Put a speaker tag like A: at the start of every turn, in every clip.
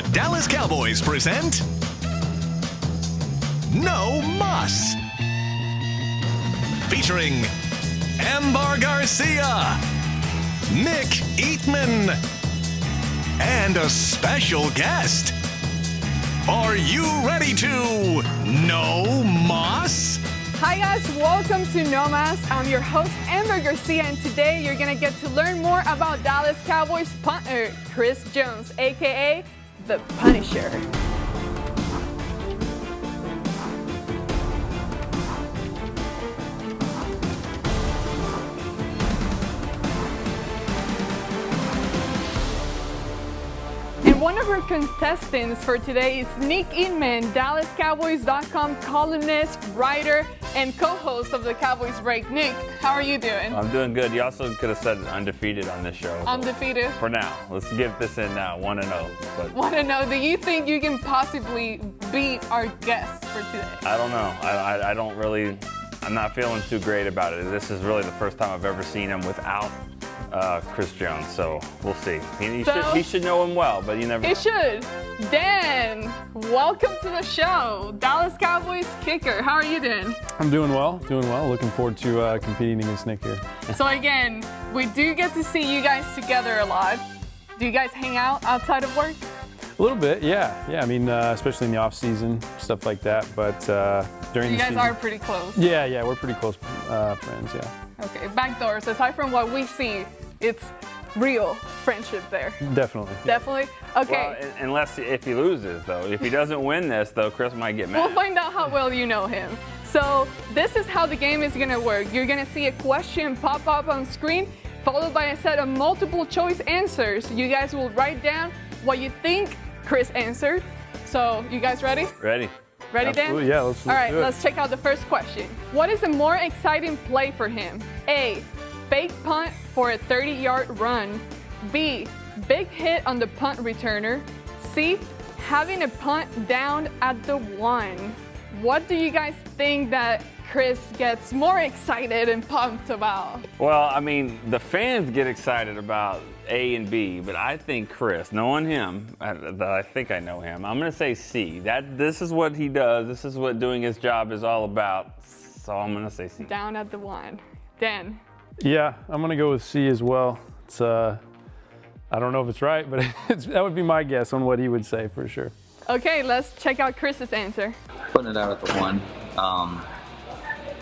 A: The Dallas Cowboys present Know Más. Featuring Ambar Garcia, Nick Eatman, and a special guest. Are you ready to know Más?
B: Hi guys, welcome to Know Más. I'm your host, Amber Garcia, and today you're gonna get to learn more about Dallas Cowboys punter, Chris Jones, aka the Punisher. One of our contestants for today is Nick Eatman, DallasCowboys.com columnist, writer, and co-host of the Cowboys Break. Nick, how are you doing?
C: I'm doing good. You also could have said undefeated on this show.
B: Undefeated?
C: For now. Let's give this in now, 1-0. But
B: 1-0. Do you think you can possibly beat our guest for today?
C: I don't know. I don't really, I'm not feeling too great about it. This is really the first time I've ever seen him without Chris Jones, so we'll see. He should know him well, but you never know.
B: He should. Dan, welcome to the show. Dallas Cowboys kicker. How are you doing?
D: I'm doing well. Looking forward to competing against Nick here.
B: So again, we do get to see you guys together a lot. Do you guys hang out outside of work?
D: A little bit, yeah. I mean, especially in the off season, stuff like that. But during
B: the season, you guys are pretty close.
D: Yeah, we're pretty close friends. Yeah.
B: Okay, backdoors. Aside from what we see, it's real friendship there.
D: Definitely.
B: Yeah. Definitely. Okay.
C: Well, unless if he loses, though. If he doesn't win this, though, Chris might get mad.
B: We'll find out how well you know him. So this is how the game is gonna work. You're gonna see a question pop up on screen, followed by a set of multiple choice answers. You guys will write down what you think Chris answered. So you guys ready?
C: Ready.
B: Ready, Dan?
D: Absolutely, yeah, let's
B: All right,
D: do it.
B: let's check out the first question. What is a more exciting play for him? A, fake punt for a 30-yard run. B, big hit on the punt returner. C, having a punt down at the 1. What do you guys think that Chris gets more excited and pumped about?
C: Well, I mean, the fans get excited about A and B, but I think Chris, knowing him, I think I know him, I'm going to say C. This is what he does. This is what doing his job is all about. So I'm going to say C.
B: Down at the 1. Dan?
D: Yeah, I'm going to go with C as well. It's I don't know if it's right, but that would be my guess on what he would say for sure.
B: Okay, let's check out Chris's answer.
E: Putting it out at the 1.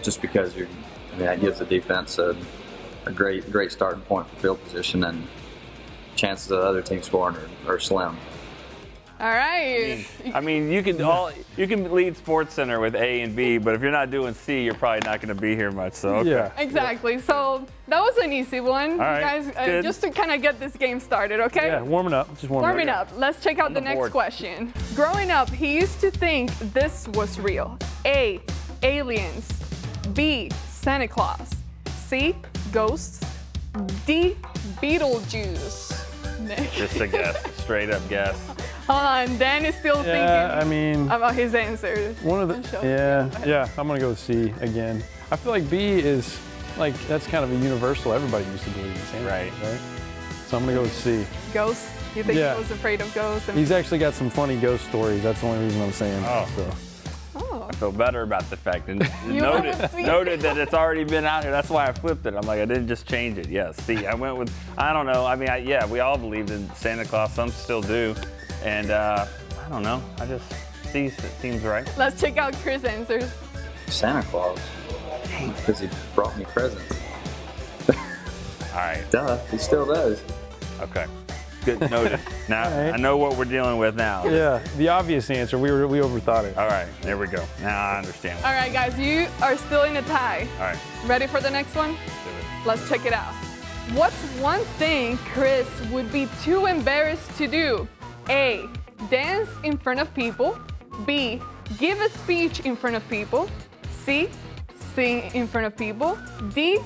E: Just because that gives the defense a great starting point for field position, and chances of the other team scoring are slim.
B: All right.
C: I mean, you can lead Sports Center with A and B, but if you're not doing C, you're probably not going to be here much. So okay.
D: Yeah.
B: Exactly. So that was an easy one.
C: All right.
B: You guys, just to kind of get this game started, okay?
D: Yeah, warming up. Just warming
B: up. Let's check out the next
C: board.
B: question. Growing up, he used to think this was real. A, aliens. B, Santa Claus. C, ghosts. D, Beetlejuice. Nick.
C: Just a guess, straight up guess.
B: Hold on, Dan is still thinking about his answer.
D: One of the I'm gonna go with C again. I feel like B is that's kind of a universal. Everybody used to believe in Santa, right? So I'm gonna go with C.
B: Ghosts? You think he was afraid of ghosts?
D: He's actually got some funny ghost stories. That's the only reason I'm saying.
C: Oh.
D: So.
C: I feel better about the fact and noted that it's already been out here. That's why I flipped it. I'm like, I didn't just change it. Yes, C. I went with, I don't know. I mean, we all believed in Santa Claus. Some still do. And I don't know. I just, C seems right.
B: Let's check out Chris' answers.
E: Santa Claus. Because he brought me presents.
C: All right.
E: Duh, he still does.
C: Okay. Good, noted. Now,
D: right.
C: I know what we're dealing with now.
D: Yeah, the obvious answer. We overthought it.
C: All right, there we go. Now I understand.
B: All right, guys, you are still in a tie.
C: All right.
B: Ready for the next one? Let's check it out. What's one thing Chris would be too embarrassed to do? A, dance in front of people. B, give a speech in front of people. C, sing in front of people. D,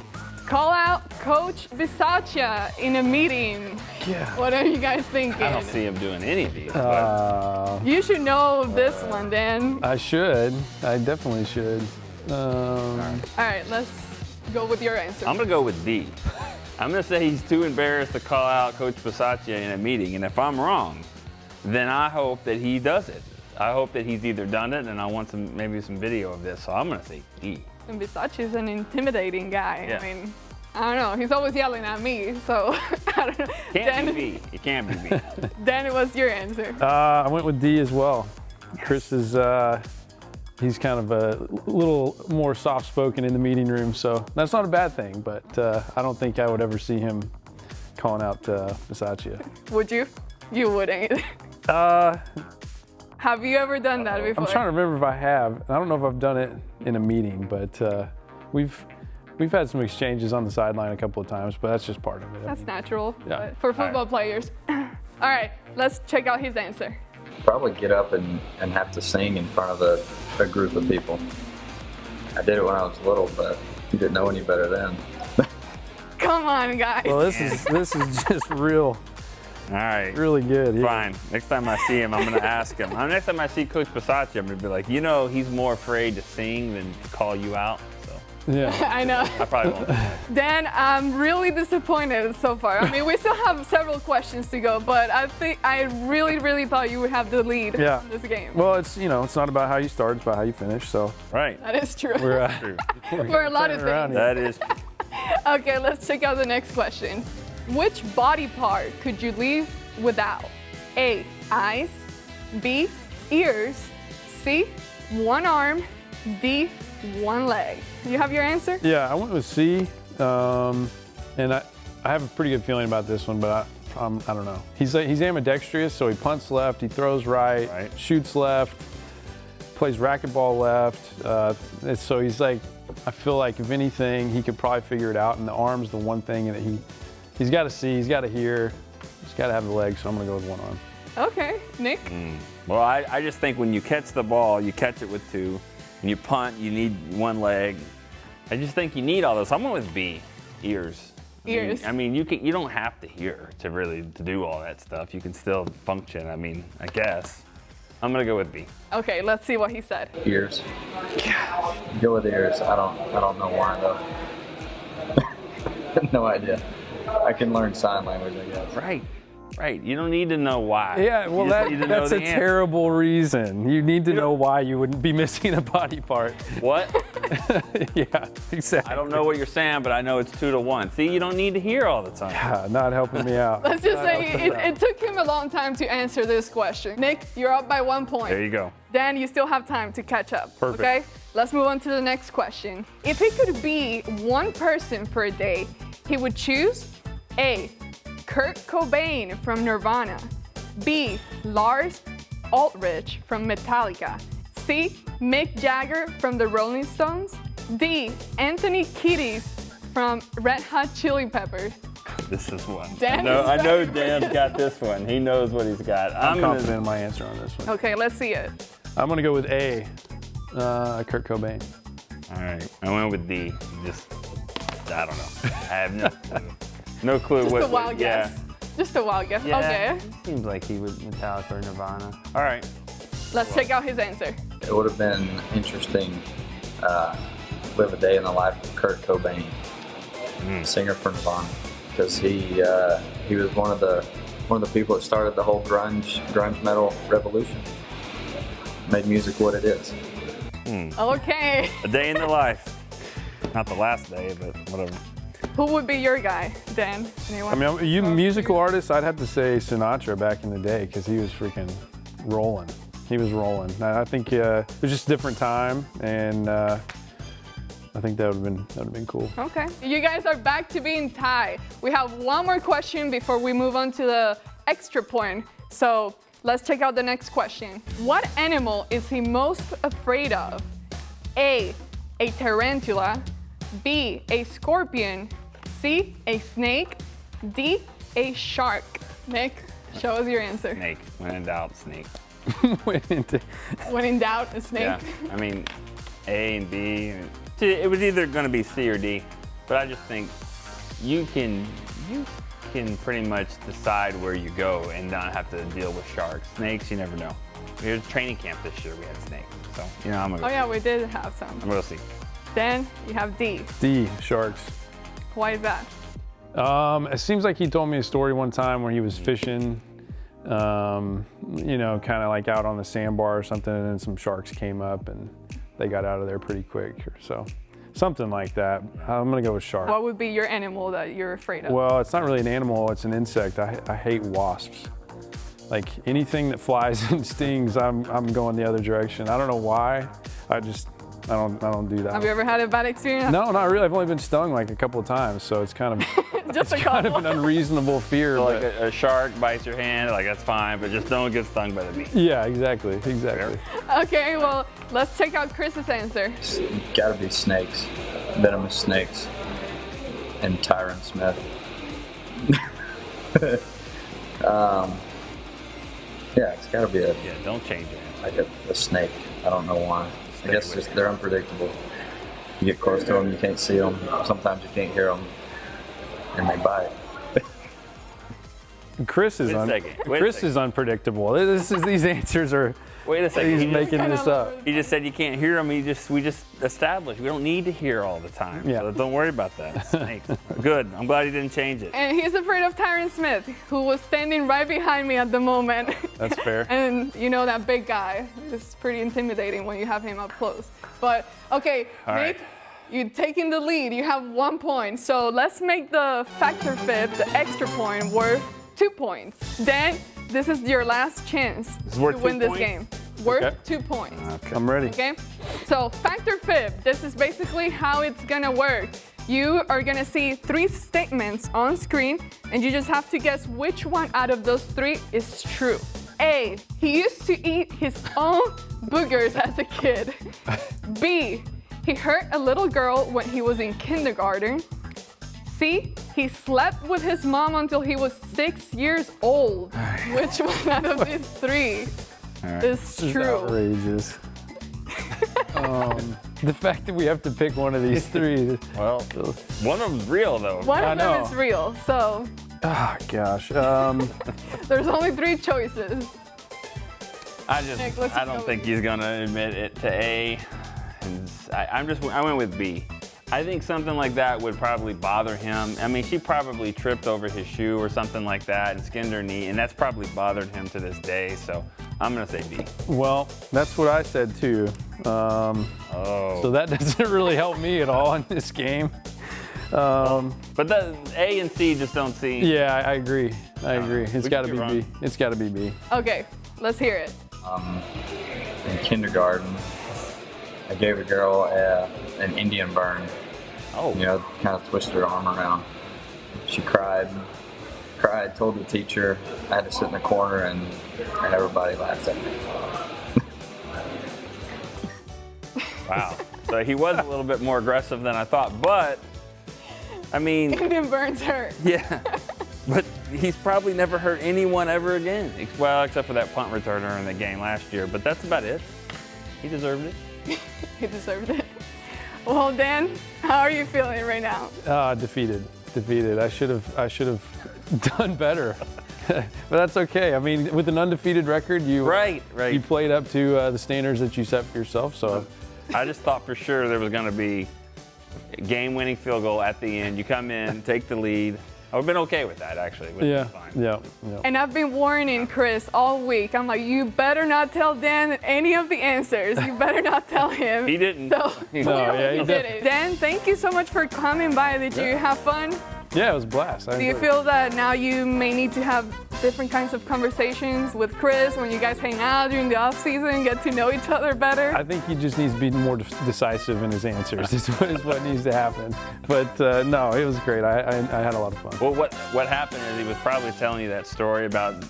B: call out Coach Masaccio in a meeting.
D: Yeah.
B: What are you guys thinking?
C: I don't see him doing any of these.
B: You should know this one, Dan.
D: I should. I definitely should.
B: All right, let's go with your answer.
C: I'm going to go with D. I'm going to say he's too embarrassed to call out Coach Masaccio in a meeting. And if I'm wrong, then I hope that he does it. I hope that he's either done it, and I want maybe some video of this. So I'm gonna say D.
B: And Masaccio's an intimidating guy.
C: Yeah.
B: I mean, I don't know. He's always yelling at me, so I don't know.
C: Can't be B. It can't be B.
B: Dan, what's your answer?
D: I went with D as well. Chris is, he's kind of a little more soft-spoken in the meeting room, so that's not a bad thing, but I don't think I would ever see him calling out Masaccio.
B: Would you? You wouldn't. Have you ever done that before?
D: I'm trying to remember if I have. I don't know if I've done it in a meeting, but we've had some exchanges on the sideline a couple of times, but that's just part of it.
B: That's natural
D: Yeah.
B: for football players. All right, let's check out his answer.
E: Probably get up and have to sing in front of a group of people. I did it when I was little, but you didn't know any better then.
B: Come on, guys.
D: Well, this is just real.
C: All right.
D: Really good. Yeah.
C: Fine. Next time I see him, I'm going to ask him. Next time I see Coach Masaccio, I'm going to be like, he's more afraid to sing than to call you out. So
D: Yeah.
B: I know.
C: I probably won't.
B: Dan, I'm really disappointed so far. I mean, we still have several questions to go, but I really thought you would have the lead in this game.
D: Well, it's not about how you start, it's about how you finish. So
C: Right.
B: That is true.
D: we're
B: For a lot of
D: turn around
B: things.
C: That is.
B: Okay, let's check out the next question. Which body part could you live without? A, eyes. B, ears. C, one arm. D, one leg. You have your answer?
D: Yeah, I went with C, and I have a pretty good feeling about this one, but I don't know. He's ambidextrous, so he punts left, he throws right. Shoots left, plays racquetball left. So he's like, I feel like if anything, he could probably figure it out. And the arm's the one thing that he's got to see, he's got to hear, he's got to have the legs. So I'm gonna go with one arm.
B: Okay, Nick.
C: Well, I just think when you catch the ball, you catch it with two. When you punt, you need one leg. I just think you need all those. I went with B, ears.
B: Ears.
C: I mean, you don't have to hear to do all that stuff. You can still function. I mean, I guess. I'm gonna go with B.
B: Okay, let's see what he said.
E: Ears. Go with ears. I don't know why though. No idea. I can learn sign language, I guess.
C: Right. You don't need to know why.
D: Yeah, well, that's a terrible reason. You need to know why you wouldn't be missing a body part.
C: What?
D: Yeah, exactly.
C: I don't know what you're saying, but I know it's 2-1. See, you don't need to hear all the time.
D: Yeah, not helping me out.
B: Let's just say it took him a long time to answer this question. Nick, you're up by 1 point.
C: There you go.
B: Dan, you still have time to catch up.
D: Perfect.
B: Okay? Let's move on to the next question. If he could be one person for a day, he would choose A, Kurt Cobain from Nirvana. B, Lars Ulrich from Metallica. C, Mick Jagger from the Rolling Stones. D, Anthony Kiedis from Red Hot Chili Peppers.
C: This is one.
B: Dan
C: I
B: is
C: know
B: ready for
C: Dan's
B: this.
C: got this one. He knows what he's got.
D: I'm confident in my answer on this one.
B: Okay, let's see it.
D: I'm gonna go with A, Kurt Cobain.
C: All right, I went with D. I don't know. I have no clue
B: Just
C: what.
B: a wild guess. Just a wild guess.
C: Yeah.
B: Okay.
C: Seems like he would Metallica or Nirvana. All right.
B: Let's check out his answer.
E: It would have been interesting to live a day in the life of Kurt Cobain, singer for Nirvana, because he was one of the people that started the whole grunge metal revolution. Made music what it is.
B: Okay.
C: A day in the life. Not the last day, but whatever.
B: Who would be your guy, Dan? Anyone?
D: I mean, you musical artists, I'd have to say Sinatra back in the day because he was freaking rolling. He was rolling. I think it was just a different time, and I think that would have been cool.
B: Okay. You guys are back to being tied. We have one more question before we move on to the extra point. So let's check out the next question. What animal is he most afraid of? A tarantula. B, a scorpion. C, a snake. D, a shark. Nick, show us your answer.
C: Snake. When in doubt, snake.
B: When in doubt, a snake.
C: Yeah. I mean, A and B. It was either going to be C or D, but I just think you can pretty much decide where you go and not have to deal with sharks. Snakes, you never know. We had a training camp this year. We had snakes, so I'm gonna.
B: Oh yeah, we did have some.
C: I'm gonna see.
B: Then you have D.
D: D, sharks.
B: Why is that?
D: It seems like he told me a story one time where he was fishing you know, kind of like out on the sandbar or something, and then some sharks came up and they got out of there pretty quick. So something like that. I'm gonna go with shark.
B: What would be your animal that you're afraid of?
D: Well, it's not really an animal, it's an insect. I hate wasps. Like anything that flies and stings, I'm going the other direction. I don't know why. I don't do that.
B: Have you ever had a bad experience?
D: No, not really. I've only been stung like a couple of times, so it's kind of
B: Just a
D: kind of
B: couple.
D: an unreasonable fear.
C: So like
D: but-
C: a shark bites your hand, like that's fine, but just don't get stung by the bee.
D: yeah, exactly.
B: Okay, well, let's check out Chris's answer.
E: It's gotta be snakes, venomous snakes, and Tyron Smith. Yeah, it's gotta be
C: Yeah, don't change it.
E: like a snake. I don't know why. I guess it's just they're unpredictable. You get close to them, you can't see them. Sometimes you can't hear them, and they bite.
D: Chris is
C: Wait a second. Wait a
D: Chris
C: second.
D: is unpredictable. These answers are.
C: Wait a second.
D: He's
C: He just-
D: making this up.
C: He just said you can't hear them. We just established we don't need to hear all the time.
D: Yeah.
C: So don't worry about that. Snakes. Good. I'm glad he didn't change it.
B: And he's afraid of Tyron Smith, who was standing right behind me at the moment.
D: That's fair.
B: And you know that big guy is pretty intimidating when you have him up close. But okay,
C: All
B: Nick,
C: right.
B: you're taking the lead. You have 1 point. So let's make the factor fib, the extra point, worth 2 points. Then this is your last chance
C: This is
B: to
C: worth
B: win
C: 2
B: this
C: points?
B: game. Worth
D: Okay.
B: 2 points.
D: I'm ready.
B: Okay, so factor fib, this is basically how it's gonna work. You are gonna see 3 statements on screen and you just have to guess which one out of those 3 is true. A, he used to eat his own boogers as a kid. B, he hurt a little girl when he was in kindergarten. C, he slept with his mom until he was 6 years old. Which one out of these 3 is
D: This is
B: true?
D: outrageous. The fact that we have to pick one of these 3.
C: Well, one of them's real though.
B: One
D: I
B: of them
D: know.
B: is real, so
D: Oh gosh.
B: there's only 3 choices. Nick, let's
C: I
B: go
C: don't
B: with
C: think
B: you.
C: he's gonna admit it to A. And I went with B. I think something like that would probably bother him. I mean, she probably tripped over his shoe or something like that and skinned her knee, and that's probably bothered him to this day. So I'm gonna say B.
D: Well, that's what I said too. So that doesn't really help me at all in this game.
C: But the A and C just don't seem.
D: Yeah, I agree. I agree. It's
C: We
D: got to
C: could
D: be
C: be
D: B.
C: wrong.
D: It's got to be B.
B: Okay, let's hear it.
E: In kindergarten, I gave a girl an Indian burn.
C: Oh.
E: You know, kind of twisted her arm around. She cried, told the teacher. I had to sit in the corner and everybody laughed at me.
C: Wow. So he was a little bit more aggressive than I thought, but I mean,
B: Indian burns hurt.
C: yeah. But he's probably never hurt anyone ever again. Well, except for that punt returner in the game last year, but that's about it. He deserved it.
B: He deserved it. Well, Dan, how are you feeling right now?
D: Defeated. I should have done better. But that's okay. I mean, with an undefeated record, you
C: Right.
D: you played up to the standards that you set for yourself. So
C: I just thought for sure there was going to be a game-winning field goal at the end. You come in, take the lead. I would have been okay with that, actually. It would have been fine.
D: yeah.
B: And I've been warning Chris all week. I'm like, you better not tell Dan any of the answers. You better not tell him.
C: He didn't.
B: So
C: He
D: No, yeah,
B: he
D: he
B: did it. Dan, thank you so much for coming by. Did you have fun?
D: Yeah, it was a blast. I
B: Do you
D: enjoyed it.
B: feel that now you may need to have different kinds of conversations with Chris when you guys hang out during the off season, get to know each other better?
D: I think he just needs to be more decisive in his answers. is what needs to happen. But no, it was great. I had a lot of fun.
C: Well, what happened is he was probably telling you that story about,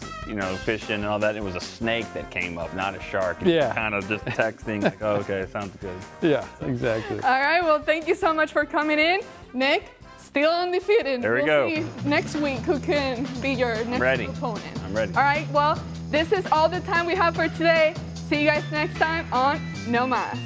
C: fishing and all that. It was a snake that came up, not a shark. And
D: Yeah.
C: Kind of just texting, like, oh, okay, sounds good.
D: Yeah, exactly.
B: All right, well, thank you so much for coming in. Nick, still undefeated.
C: There we
B: we'll
C: go.
B: See next week who can be your next
C: Ready.
B: opponent.
C: I'm ready.
B: All right, well, this is all the time we have for today. See you guys next time on Know Más.